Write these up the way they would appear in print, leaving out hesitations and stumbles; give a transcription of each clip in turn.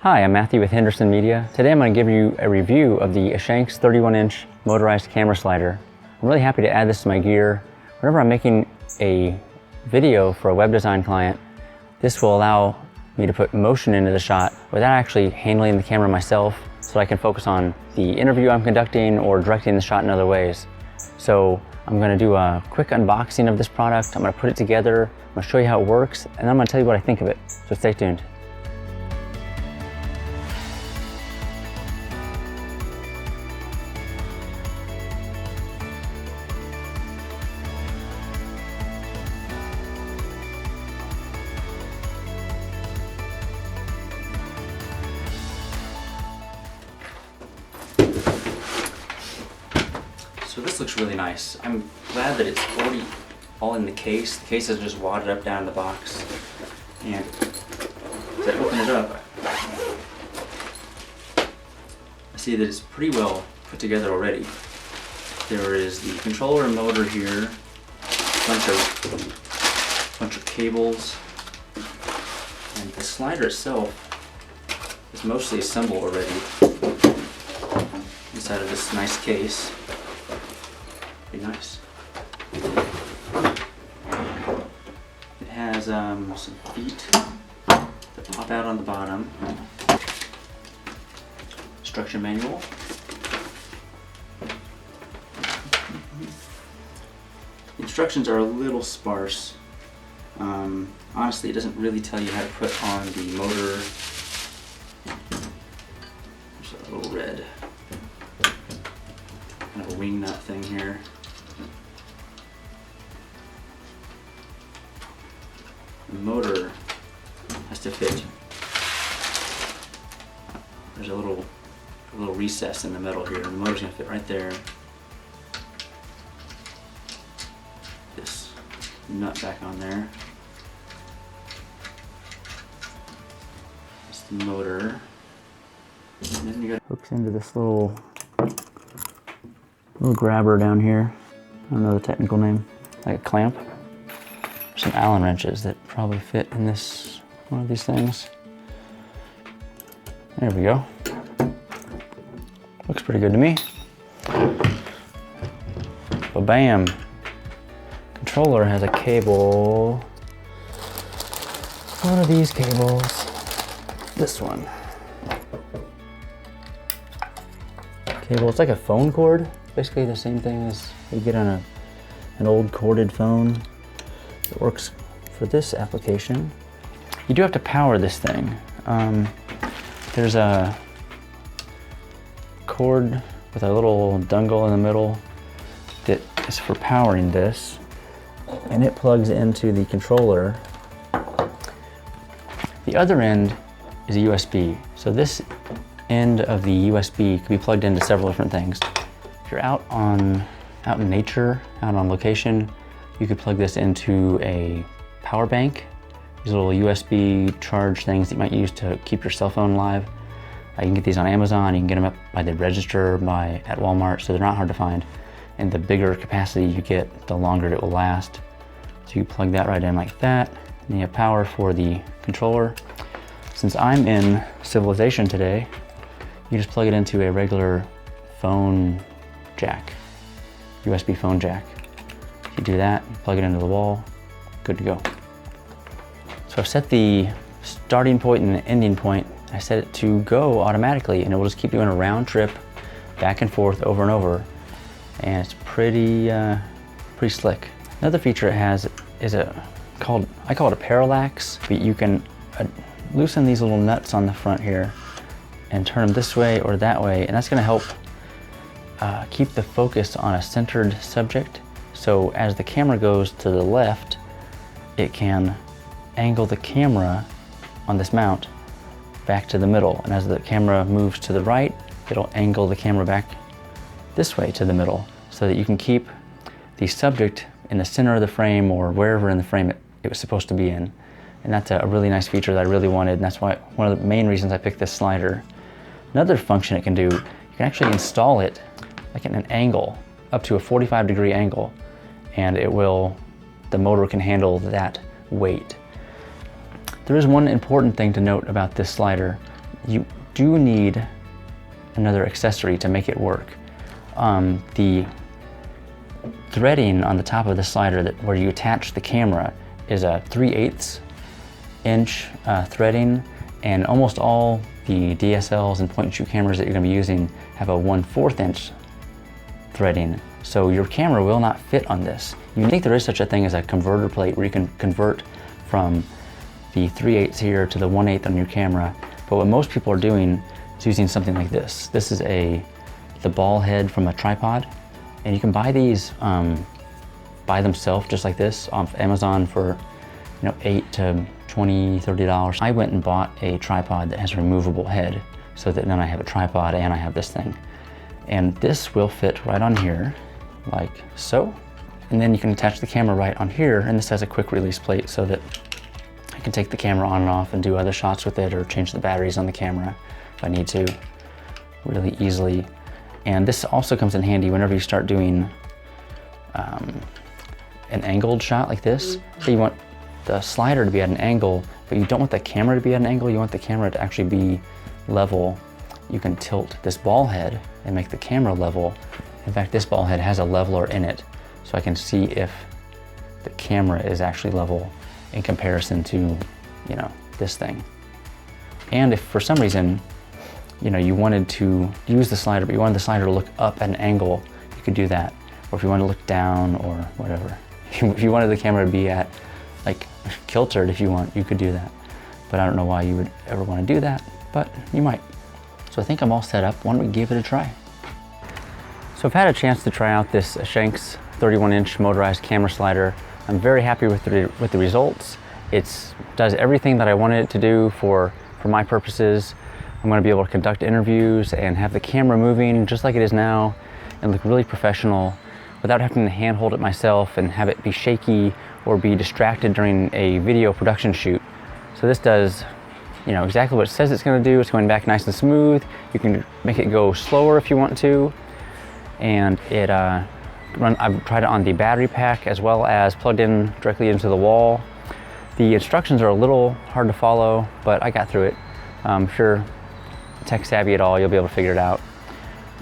Hi, I'm Matthew with Henderson Media. Today I'm going to give you a review of the ASHANKS 31-inch motorized camera slider. I'm really happy to add this to my gear. Whenever I'm making a video for a web design client, this will allow me to put motion into the shot without actually handling the camera myself, so I can focus on the interview I'm conducting or directing the shot in other ways. So I'm going to do a quick unboxing of this product. I'm going to put it together, I'm going to show you how it works, and then I'm going to tell you what I think of it. So stay tuned. So this looks really nice. I'm glad that it's already all in the case. The case is just wadded up down in the box. And as I open it up, I see that it's pretty well put together already. There is the controller and motor here, a bunch of cables, and the slider itself is mostly assembled already inside of this nice case. Pretty nice. It has some feet that pop out on the bottom. Instruction manual. Instructions are a little sparse. Honestly, it doesn't really tell you how to put on the motor. There's a little red kind of a wing nut thing here. The motor has to fit. There's a little recess in the middle here, and the motor's gonna fit right there. This nut back on there. That's the motor. And then you got hooks into this little grabber down here. I don't know the technical name. Like a clamp. Some Allen wrenches that probably fit in this one of these things. There we go. Looks pretty good to me. But bam! Controller has a cable. One of these cables. This one. Cable. It's like a phone cord. Basically the same thing as you get on an old corded phone. It works for this application. You do have to power this thing. There's a cord with a little dongle in the middle that is for powering this, and it plugs into the controller. The other end is a USB. So this end of the USB can be plugged into several different things. If you're out in nature, out on location, you could plug this into a power bank. These little USB charge things that you might use to keep your cell phone alive. You can get these on Amazon. You can get them up by the register at Walmart, so they're not hard to find. And the bigger capacity you get, the longer it will last. So you plug that right in like that. And you have power for the controller. Since I'm in civilization today, you just plug it into a regular phone jack, USB phone jack. You do that, plug it into the wall, good to go. So I've set the starting point and the ending point. I set it to go automatically, and it will just keep doing a round trip back and forth over and over. And it's pretty slick. Another feature it has is I call it a parallax. But you can loosen these little nuts on the front here and turn them this way or that way, and that's gonna help keep the focus on a centered subject. So as the camera goes to the left, it can angle the camera on this mount back to the middle. And as the camera moves to the right, it'll angle the camera back this way to the middle, so that you can keep the subject in the center of the frame or wherever in the frame it was supposed to be in. And that's a really nice feature that I really wanted, and that's why one of the main reasons I picked this slider. Another function it can do, you can actually install it like at an angle, up to a 45-degree angle, and the motor can handle that weight. There is one important thing to note about this slider. you do need another accessory to make it work. The threading on the top of the slider where you attach the camera is a 3/8 inch threading, and almost all the DSLs and point and shoot cameras that you're going to be using have a 1/4 inch threading. So your camera will not fit on this. You think there is such a thing as a converter plate where you can convert from the 3/8 here to the 1/8 on your camera, but what most people are doing is using something like this. This is the ball head from a tripod, and you can buy these by themselves just like this off Amazon for $8 to $20, $30. I went and bought a tripod that has a removable head so that then I have a tripod and I have this thing. And this will fit right on here, like so. And then you can attach the camera right on here, and this has a quick release plate so that I can take the camera on and off and do other shots with it or change the batteries on the camera if I need to really easily. And this also comes in handy whenever you start doing an angled shot like this. So you want the slider to be at an angle, but you don't want the camera to be at an angle. You want the camera to actually be level. You can tilt this ball head and make the camera level. In fact, this ball head has a leveler in it, so I can see if the camera is actually level in comparison to, this thing. And if for some reason, you wanted to use the slider, but you wanted the slider to look up at an angle, you could do that. Or if you want to look down or whatever. If you wanted the camera to be at, like, kiltered, if you want, you could do that. But I don't know why you would ever want to do that, but you might. So I think I'm all set up. Why don't we give it a try? So I've had a chance to try out this ASHANKS 31-inch motorized camera slider. I'm very happy with the results. It does everything that I wanted it to do for my purposes. I'm going to be able to conduct interviews and have the camera moving just like it is now and look really professional without having to handhold it myself and have it be shaky or be distracted during a video production shoot. So this does, exactly what it says it's going to do. It's going back nice and smooth. You can make it go slower if you want to. And I've tried it on the battery pack as well as plugged in directly into the wall. The instructions are a little hard to follow, but I got through it. I'm sure tech savvy at all, you'll be able to figure it out.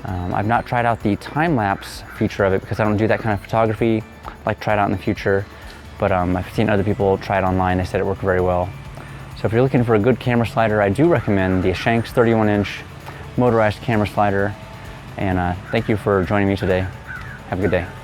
I've not tried out the time-lapse feature of it because I don't do that kind of photography. I'd like to try it out in the future, but I've seen other people try it online. They said it worked very well. So if you're looking for a good camera slider, I do recommend the ASHANKS 31-inch motorized camera slider. And thank you for joining me today. Have a good day.